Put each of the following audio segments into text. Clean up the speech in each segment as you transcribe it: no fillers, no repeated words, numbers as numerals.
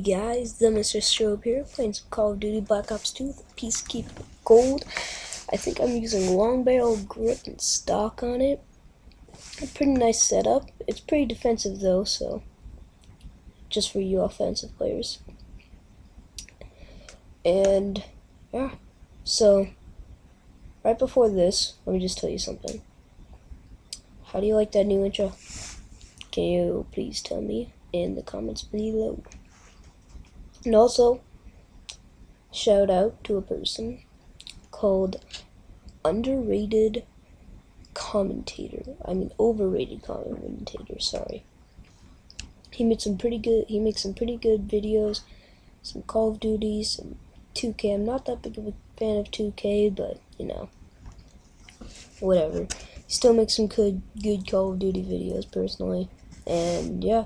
guys, the Mr. Strobe here, playing some Call of Duty Black Ops 2, the Peacekeeper Gold. I think I'm using long barrel grip and stock on it. A pretty nice setup. It's pretty defensive though, so just for you offensive players. And yeah, so right before this, let me just tell you something. How do you like that new intro? Can you please tell me in the comments below? And also, shout out to a person called overrated commentator, sorry. He makes some pretty good videos, some Call of Duty, some 2K. I'm not that big of a fan of 2K, but you know, whatever. He still makes some good Call of Duty videos personally. And yeah.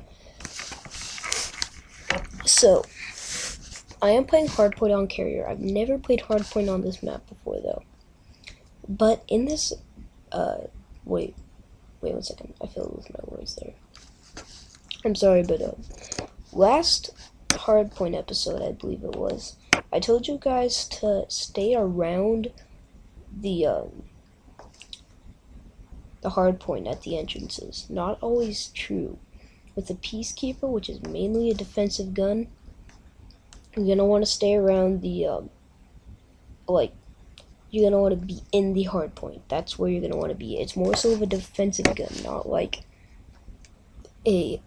So I am playing Hardpoint on Carrier. I've never played Hardpoint on this map before though. But in this wait 1 second. I failed with my words there. I'm sorry, but last Hardpoint episode, I believe it was, I told you guys to stay around the hardpoint at the entrances. Not always true. With the Peacekeeper, which is mainly a defensive gun, you're gonna want to stay around the you're gonna want to be in the hardpoint. That's where you're gonna want to be. It's more so of a defensive gun, not like a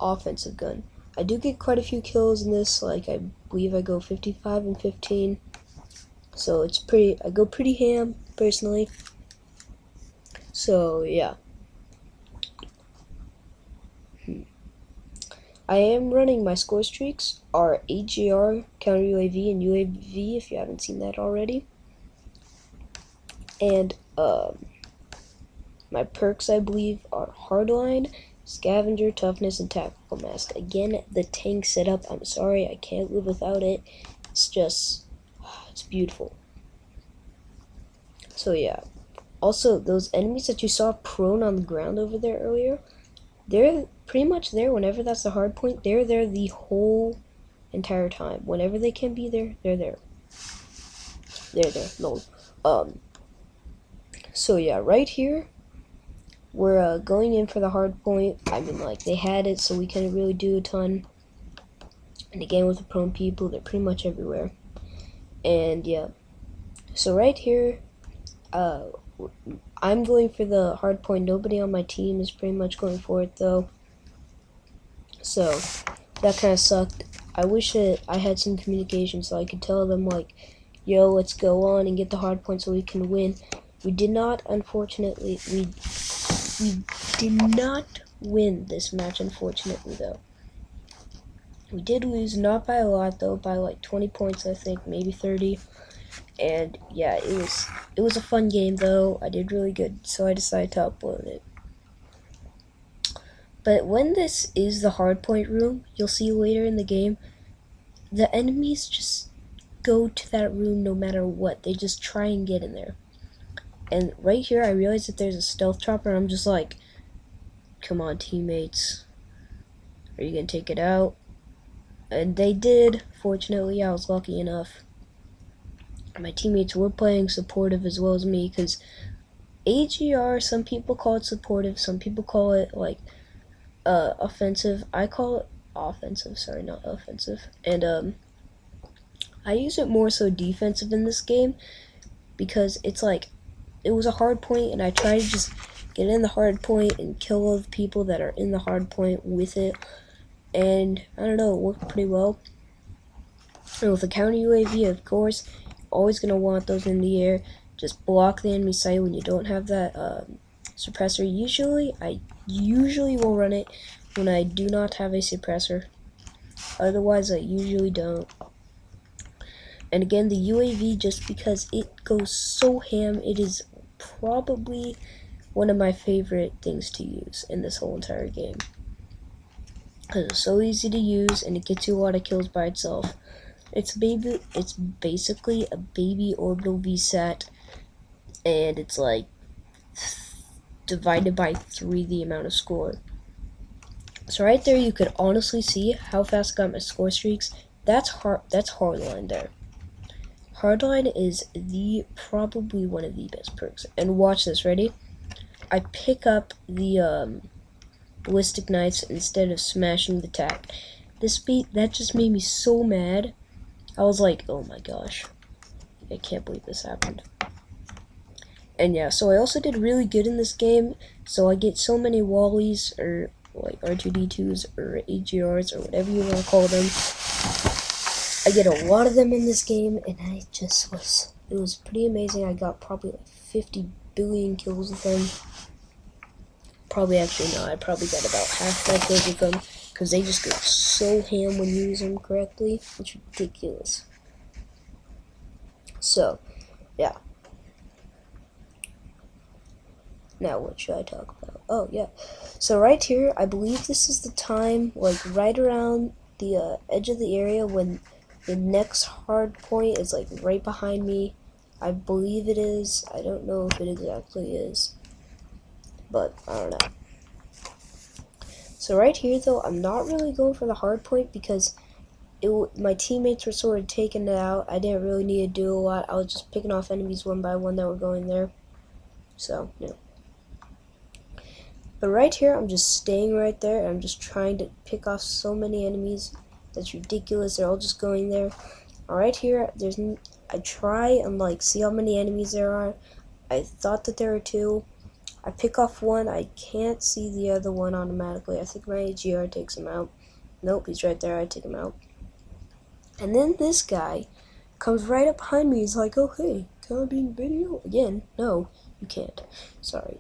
offensive gun. I do get quite a few kills in this. Like I believe I go 55 and 15. So it's I go pretty ham personally. So yeah. I am running my score streaks are AGR, counter UAV, and UAV if you haven't seen that already. And my perks I believe are Hardline, Scavenger, Toughness, and Tactical Mask. Again, the tank setup, I'm sorry, I can't live without it. It's just, it's beautiful. So yeah. Also, those enemies that you saw prone on the ground over there earlier, they're pretty much there whenever that's the hard point. They're there the whole entire time. Whenever they can be there, they're there. They're there. No. So yeah, right here, we're going in for the hard point. I mean, like, they had it, so we couldn't really do a ton. And again, with the prone people, they're pretty much everywhere. And yeah. So right here, I'm going for the hard point. Nobody on my team is pretty much going for it though. So that kind of sucked. I wish that I had some communication so I could tell them like, yo, let's go on and get the hard point so we can win. We did not, unfortunately. We did not win this match, unfortunately though. We did lose, not by a lot though, by like 20 points I think, maybe 30. And yeah, it was a fun game though. I did really good, so I decided to upload it. But when this is the hardpoint room, you'll see later in the game, the enemies just go to that room no matter what. They just try and get in there. And right here, I realized that there's a stealth chopper, and I'm just like, come on, teammates. Are you gonna take it out? And they did. Fortunately, I was lucky enough. My teammates were playing supportive as well as me, because AGR, some people call it supportive, some people call it like offensive. I call it offensive, sorry, not offensive. And I use it more so defensive in this game, because it's like, it was a hard point, and I try to just get in the hard point and kill all the people that are in the hard point with it. And I don't know, it worked pretty well. And with a counter UAV, of course, always gonna want those in the air. Just block the enemy sight when you don't have that suppressor. I usually will run it when I do not have a suppressor. Otherwise, I usually don't. And again, the UAV, just because it goes so ham, it is probably one of my favorite things to use in this whole entire game. Because it's so easy to use, and it gets you a lot of kills by itself. It's basically a baby orbital VSAT, and it's like divided by 3 the amount of score. So right there, you could honestly see how fast I got my score streaks. That's hardline there. Hardline is probably one of the best perks. And watch this, ready? I pick up the ballistic knives instead of smashing the tack. That just made me so mad. I was like, oh my gosh, I can't believe this happened. And yeah, so I also did really good in this game. So I get so many Wallies, or like R2D2s, or AGRs, or whatever you want to call them. I get a lot of them in this game, and it was pretty amazing. I got probably like 50 billion kills with them. Probably actually not. I probably got about half my kills with them, because they just go so ham when you use them correctly. It's ridiculous. So, yeah. Now, what should I talk about? Oh, yeah. So right here, I believe this is the time, like right around the edge of the area when the next hard point is like right behind me. I believe it is. I don't know if it exactly is, but I don't know. So right here, though, I'm not really going for the hard point because my teammates were sort of taking it out. I didn't really need to do a lot. I was just picking off enemies one by one that were going there. So, yeah. But right here, I'm just staying right there, and I'm just trying to pick off so many enemies. That's ridiculous. They're all just going there. Right here, I try and like see how many enemies there are. I thought that there were two. I pick off one. I can't see the other one automatically. I think my AGR takes him out. Nope, he's right there. I take him out. And then this guy comes right up behind me. He's like, oh, hey, can I be in video? Again, no, you can't. Sorry.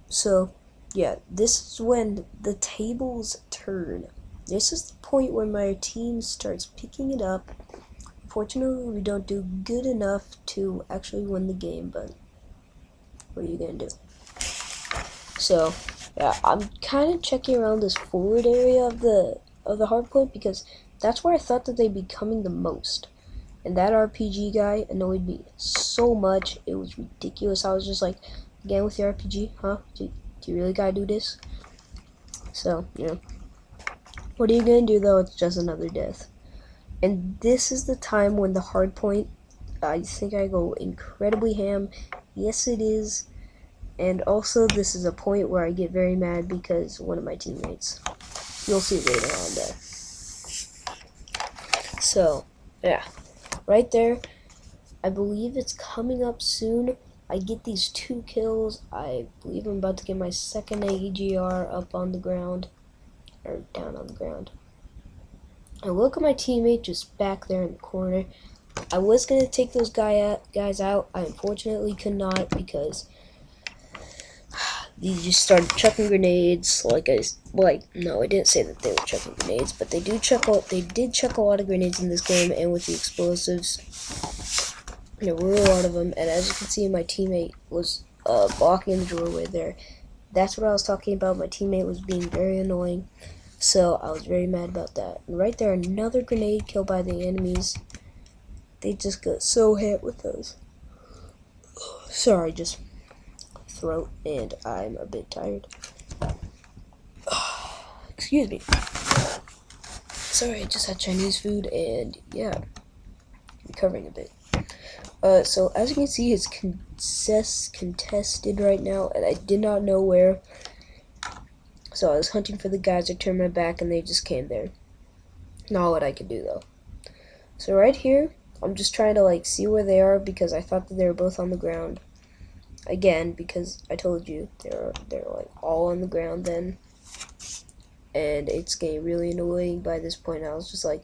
So, yeah, this is when the tables turn. This is the point where my team starts picking it up. Fortunately, we don't do good enough to actually win the game, but what are you gonna do? So, yeah, I'm kind of checking around this forward area of the hard point because that's where I thought that they'd be coming the most. And that RPG guy annoyed me so much. It was ridiculous. I was just like, again with the RPG, huh? Do you really gotta do this? So, you know. What are you gonna do though? It's just another death. And this is the time when the hard point, I think I go incredibly ham. Yes, it is. And also, this is a point where I get very mad because one of my teammates. You'll see later on there. So, yeah. Right there. I believe it's coming up soon. I get these 2 kills. I believe I'm about to get my second AGR up on the ground. Or down on the ground. And look at my teammate just back there in the corner. I was going to take those guys out. I unfortunately could not because they just started chucking grenades. No, I didn't say that they were chucking grenades, but they did chuck a lot of grenades in this game, and with the explosives, there were a lot of them. And as you can see, my teammate was blocking the doorway there. That's what I was talking about. My teammate was being very annoying, so I was very mad about that. And right there, another grenade killed by the enemies. They just got so hit with those. Sorry, just throat, and I'm a bit tired. Excuse me. Sorry, I just had Chinese food, and yeah, recovering a bit. So as you can see, it's contested right now, and I did not know where. So I was hunting for the guys. I turned my back, and they just came there. Not what I could do though. So right here, I'm just trying to like see where they are because I thought that they were both on the ground. Again, because I told you they're like all on the ground then, and it's getting really annoying by this point. I was just like,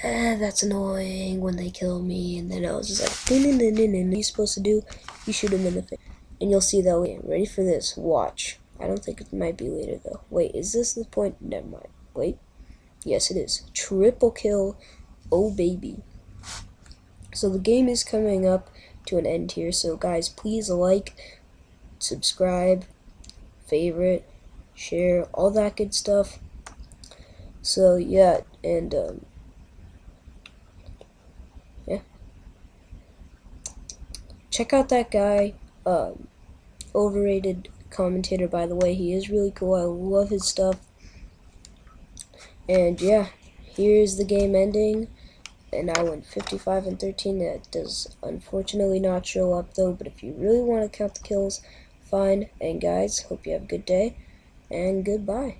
that's annoying when they kill me, and then I was just like, what are you supposed to do? You shoot him in the face, and you'll see that later. Ready for this? Watch. I don't think it might be later though. Wait, is this the point? Never mind. Wait. Yes, it is. Triple kill. Oh baby. So the game is coming up to an end here, so guys, please like, subscribe, favorite, share, all that good stuff. So yeah, and yeah, check out that guy, overrated commentator, by the way. He is really cool. I love his stuff. And yeah, here's the game ending. And I went 55-13. That does unfortunately not show up though, but if you really want to count the kills, fine. And guys, hope you have a good day, and goodbye.